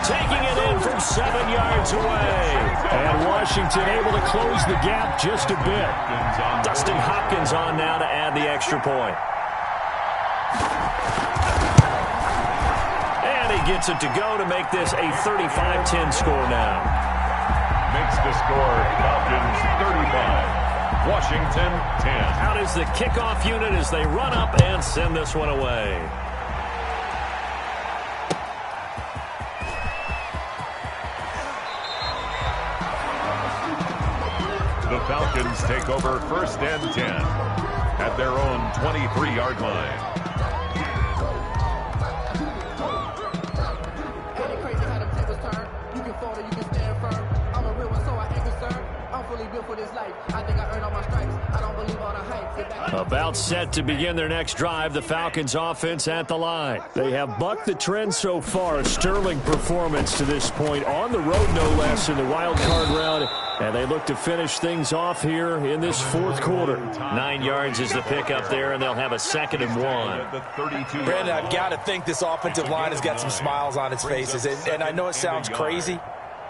Taking it in from 7 yards away. And Washington able to close the gap just a bit. Dustin Hopkins on now to add the extra point. And he gets it to go to make this a 35-10 score now. Makes the score Falcons 35. Washington 10. Out is the kickoff unit as they run up and send this one away. The Falcons take over 1st and 10 at their own 23-yard line. About set to begin their next drive, the Falcons offense at the line. They have bucked the trend so far. A sterling performance to this point, on the road no less in the wild card round. And they look to finish things off here in this 4th quarter. 9 yards is the pickup there, and they'll have a 2nd and 1. Brandon, I've got to think this offensive line has got some smiles on its faces. And I know it sounds crazy,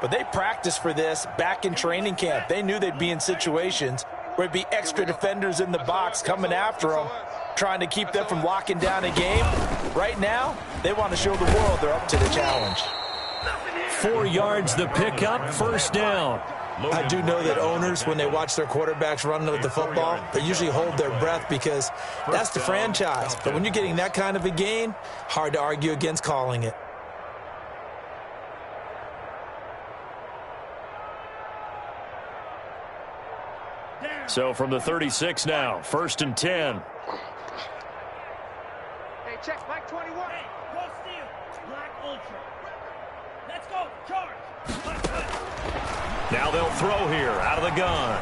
but they practiced for this back in training camp. They knew they'd be in situations where it'd be extra defenders in the box coming after them, trying to keep them from locking down a game. Right now, they want to show the world they're up to the challenge. 4 yards the pickup, 1st down. I do know that owners, when they watch their quarterbacks run with the football, they usually hold their breath because that's the franchise. But when you're getting that kind of a gain, hard to argue against calling it. So from the 36 now, 1st and 10. Hey, check Mike 21. Hey, go steal. Black Ultra. Let's go, charge. Now they'll throw here out of the gun.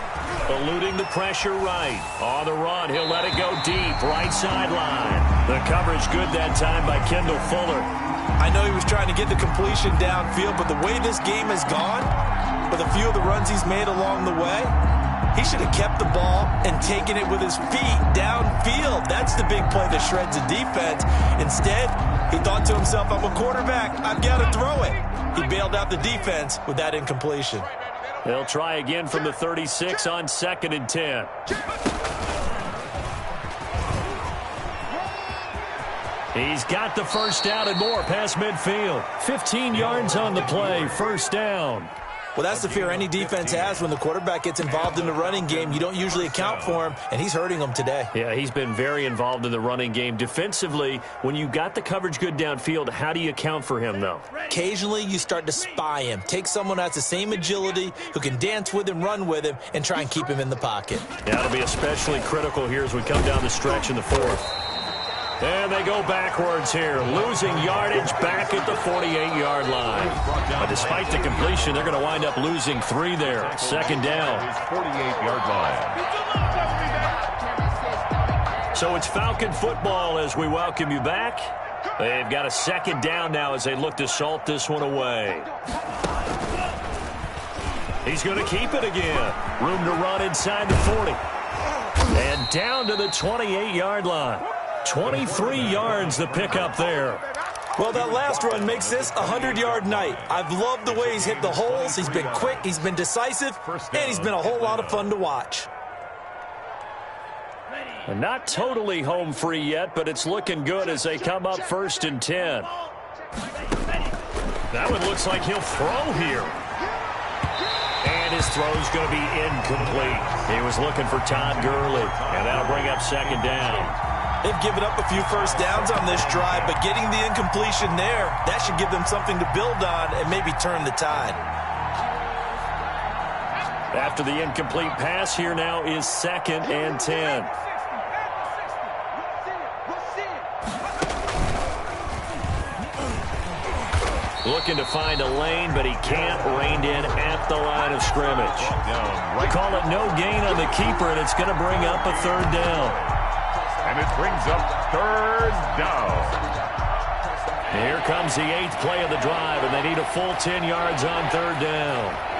Eluding the pressure right. On the run, he'll let it go deep. Right sideline. The coverage good that time by Kendall Fuller. I know he was trying to get the completion downfield, but the way this game has gone, with a few of the runs he's made along the way, he should have kept the ball and taken it with his feet downfield. That's the big play that shreds a defense. Instead, he thought to himself, I'm a quarterback. I've got to throw it. He bailed out the defense with that incompletion. They'll try again from the 36 on 2nd and 10. He's got the first down and more past midfield. 15 yards on the play, first down. Well, that's the fear any defense has when the quarterback gets involved in the running game. You don't usually account for him, and he's hurting them today. Yeah, he's been very involved in the running game. Defensively, when you got the coverage good downfield, how do you account for him, though? Occasionally, you start to spy him. Take someone who has the same agility, who can dance with him, run with him, and try and keep him in the pocket. Yeah, that'll be especially critical here as we come down the stretch in the fourth. And they go backwards here, losing yardage back at the 48-yard line. But despite the completion, they're going to wind up losing 3 there. Second down. 48-yard line. So it's Falcon football as we welcome you back. They've got a second down now as they look to salt this one away. He's going to keep it again. Room to run inside the 40. And down to the 28-yard line. 23 yards the pickup there. Well, that last run makes this a 100-yard night. I've loved the way he's hit the holes. He's been quick, he's been decisive, and he's been a whole lot of fun to watch. And not totally home free yet, but it's looking good as they come up 1st and 10. That one looks like he'll throw here. And his throw's going to be incomplete. He was looking for Todd Gurley, and that'll bring up second down. They've given up a few first downs on this drive, but getting the incompletion there, that should give them something to build on and maybe turn the tide. After the incomplete pass, here now is 2nd and 10. Looking to find a lane, but he can't. Reined in at the line of scrimmage. Call it no gain on the keeper, and it's going to bring up a 3rd down. And it brings up 3rd down. Here comes the 8th play of the drive, and they need a full 10 yards on 3rd down.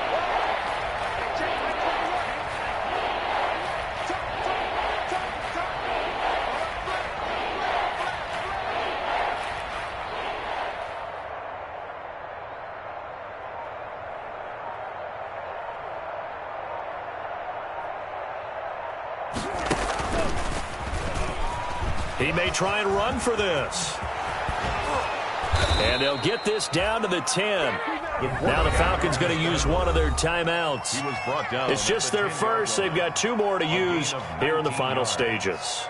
He may try and run for this. And they'll get this down to the 10. Now the Falcons going to use one of their timeouts. It's just their first. They've got 2 more to use here in the final stages.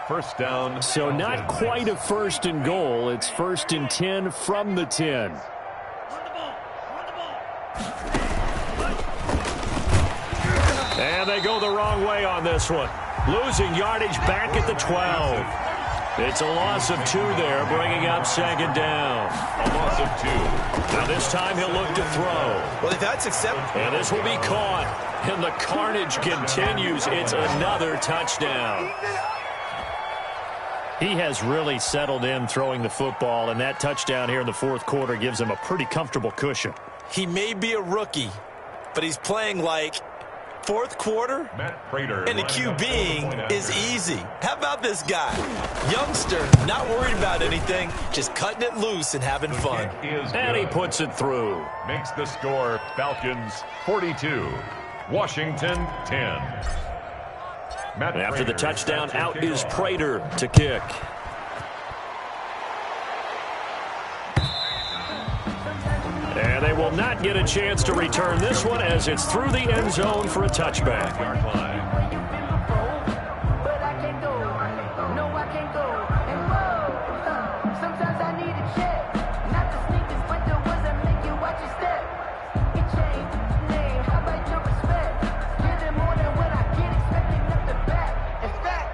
First down. So not quite a 1st and goal. It's 1st and 10 from the 10. And they go the wrong way on this one. Losing yardage back at the 12. It's a loss of 2 there, bringing up 2nd down. A loss of 2. Now this time he'll look to throw. Well, that's acceptable. And this will be caught. And the carnage continues. It's another touchdown. He has really settled in throwing the football, and that touchdown here in the 4th quarter gives him a pretty comfortable cushion. He may be a rookie, but he's playing like 4th quarter, and the QBing is easy. How about this guy? Youngster, not worried about anything, just cutting it loose and having fun. And he puts it through. Makes the score Falcons 42, Washington 10. And after the touchdown, out is Prater to kick. And they will not get a chance to return this one as it's through the end zone for a touchback.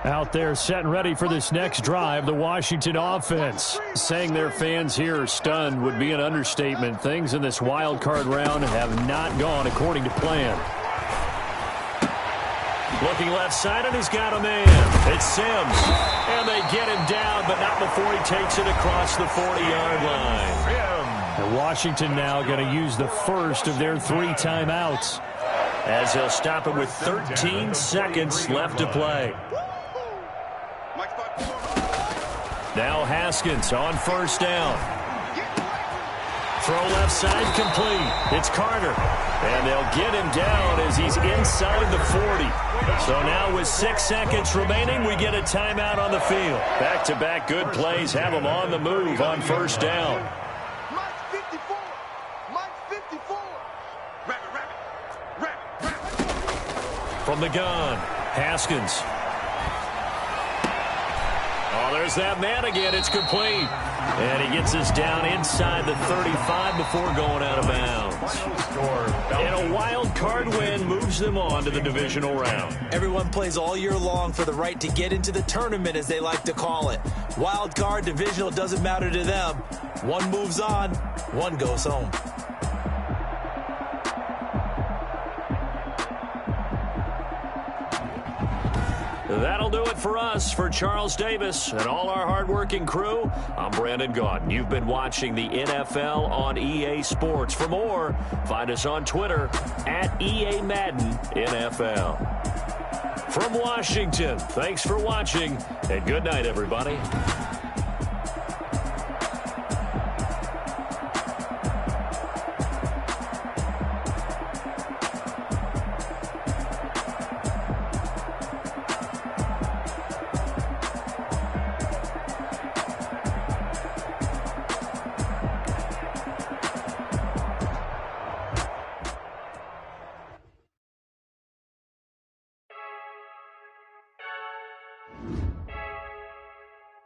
Out there set and ready for this next drive, the Washington offense. Saying their fans here are stunned would be an understatement. Things in this wild card round have not gone according to plan. Looking left side, and he's got a man. It's Sims. And they get him down, but not before he takes it across the 40-yard line. And Washington now going to use the first of their 3 timeouts, as they'll stop it with 13 seconds left to play. Now Haskins on 1st down. Throw left side complete. It's Carter. And they'll get him down as he's inside the 40. So now with 6 seconds remaining, we get a timeout on the field. Back-to-back good plays have them on the move on first down. Mike 54. Mike 54. From the gun, Haskins. Oh, there's that man again. It's complete. And he gets us down inside the 35 before going out of bounds. And a wild card win moves them on to the divisional round. Everyone plays all year long for the right to get into the tournament, as they like to call it. Wild card, divisional, doesn't matter to them. One moves on, one goes home. That'll do it for us. For Charles Davis and all our hardworking crew, I'm Brandon Gaudin. You've been watching the NFL on EA Sports. For more, find us on Twitter at EA Madden NFL. From Washington, thanks for watching, and good night, everybody.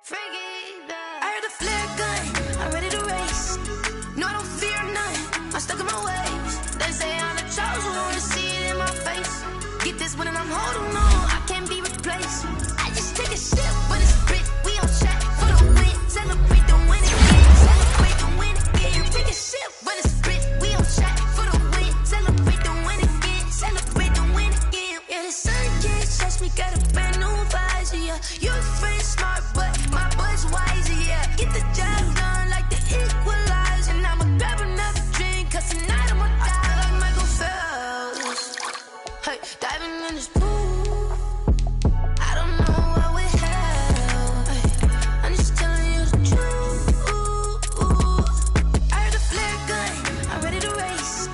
I heard a flare gun, I'm ready to race. No, I don't fear none, I'm stuck in my ways. They say I'm the chosen one, see it in my face. Get this one and I'm holding on, I can't be replaced. I just take a sip, but it's grit, we on track for the win. Celebrate the win again, celebrate the win again. Take a sip, but it's grit, we on track for the win. Celebrate the win again, celebrate the win again. Yeah, the sun can't touch me, got a brand new visor, yeah. Your friend's smart, but my boy's wiser, yeah. Get the job done like the equalizer. And I'ma grab another drink, cause tonight I'ma die like Michael Phelps. Hey, diving in this pool, I don't know what we have. Hey, I'm just telling you the truth. I heard a flare gun, I'm ready to race.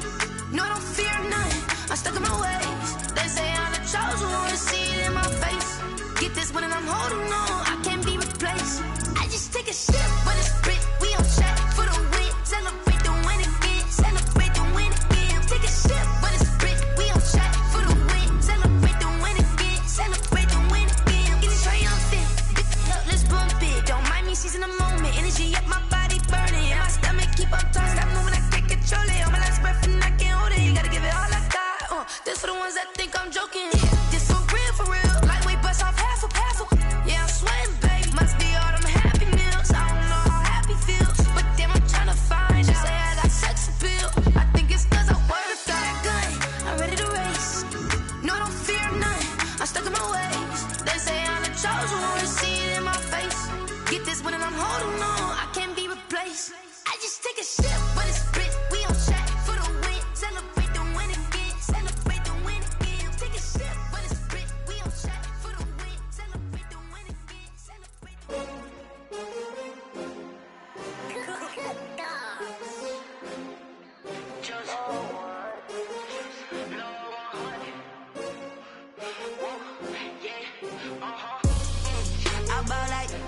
No, I don't fear none, I'm stuck in my ways. They say I'm the chosen one, see it in my face. Get this one and I'm holding on, I can't be replaced. I just take a sip, but it's grit, we on track for the win. Celebrate the win again, celebrate the win again. Take a sip, but it's grit, we on track for the win. Celebrate the win again, celebrate the win again. Get it triumphant, up, let's bump it. Don't mind me seizing the moment, energy up my body burning. And my stomach keep on turning, stop moving, I can't control it. On my last breath and I can't hold it, you gotta give it all I got. This for the ones that think I'm joking. This for real, lightweight bust off half a. Yeah, I'm sweating, babe, must be all them happy meals. I don't know how happy feels, but damn, I'm tryna find out. Say I got sex appeal, I think it's cause I work that gun. I'm ready to race, no, I don't fear none, I'm stuck in my ways. They say I'm the chosen one, see it in my face. Get this one and I'm holding on, I can't be replaced. I just take a sip, but it's grit, we on track for the win. Celebrate the win again, celebrate the win again. Take a sip, but it's grit, we on track for the win. Celebrate the win again, celebrate the win.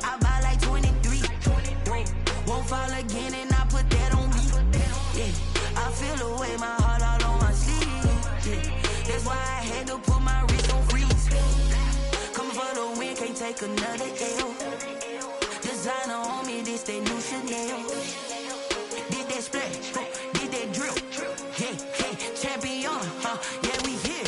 I buy like 23. Won't fall again and I put that on me. Yeah, I feel the way, my heart all on my sleeve. Yeah, that's why I had to put my wrist on freeze. Coming for the win, can't take another L. Designer on me, this that new Chanel. Did that splash, did that drill. Yeah, champion, yeah, we here.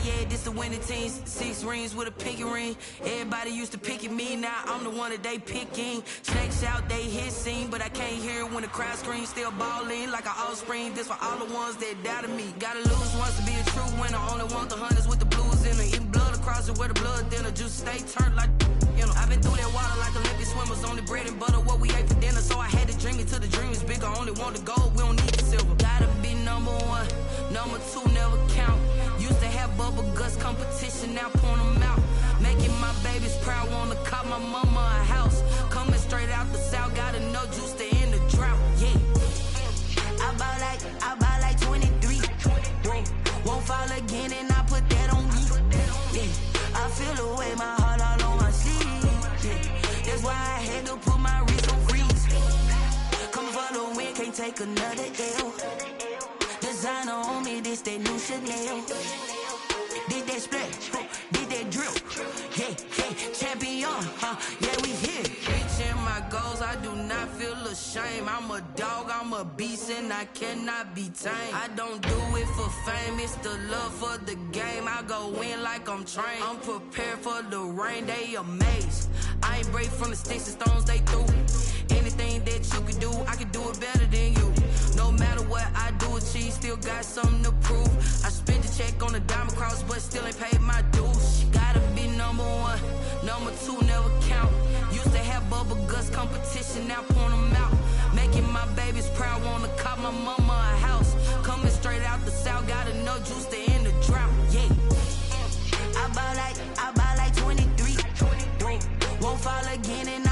Yeah, this the winning team. 6 rings with a pinky ring. Everybody used to pick at me, now I'm the one that they picking. Snakes out, they hit scene, but I can't hear it when the crowd screams. Still balling like an offspring. This for all the ones that doubted me. Gotta lose once to be a true winner. Only want the hunters with the blues in it. Eating blood across it where the blood thinner. Juice stay turned like, you know. I've been through that water like Olympic swimmers. Only bread and butter, what we ate for dinner. So I had to dream it till the dream is bigger. Only want the gold, we don't need the silver. Gotta be number 1, number 2 never count. Used to have bubble guts competition, now point them out. Making my babies proud, wanna cop my mama a house. Coming straight out the south, got enough juice to end the drought, yeah. feel the way, my heart all on my sleeve. Yeah. That's why I had to put my wrist on freeze. Come for the win, can't take another L. Designer on me, this that new Chanel. Did that splash, did that drip. Yeah, yeah, champion, yeah, we here. Reaching my goals, I do not feel ashamed. I'm a dog, I'm a beast, and I cannot be tamed. I don't do it for fame, it's the love for the game. I go in like I'm trained. I'm prepared for the rain, they amazed. I ain't break from the sticks and stones they threw. Anything that you can do, I can do it better than you. No matter what I do, achieve, still got something to prove. I spent the check on the diamond cross, but still ain't paid my dues. Gotta be number one, number two never count. Used to have bubble guts competition, now point them out. Making my babies proud, wanna cop my mama a house. Coming straight out the south, got enough juice to end the drought. Yeah, I buy like 23. Won't fall again and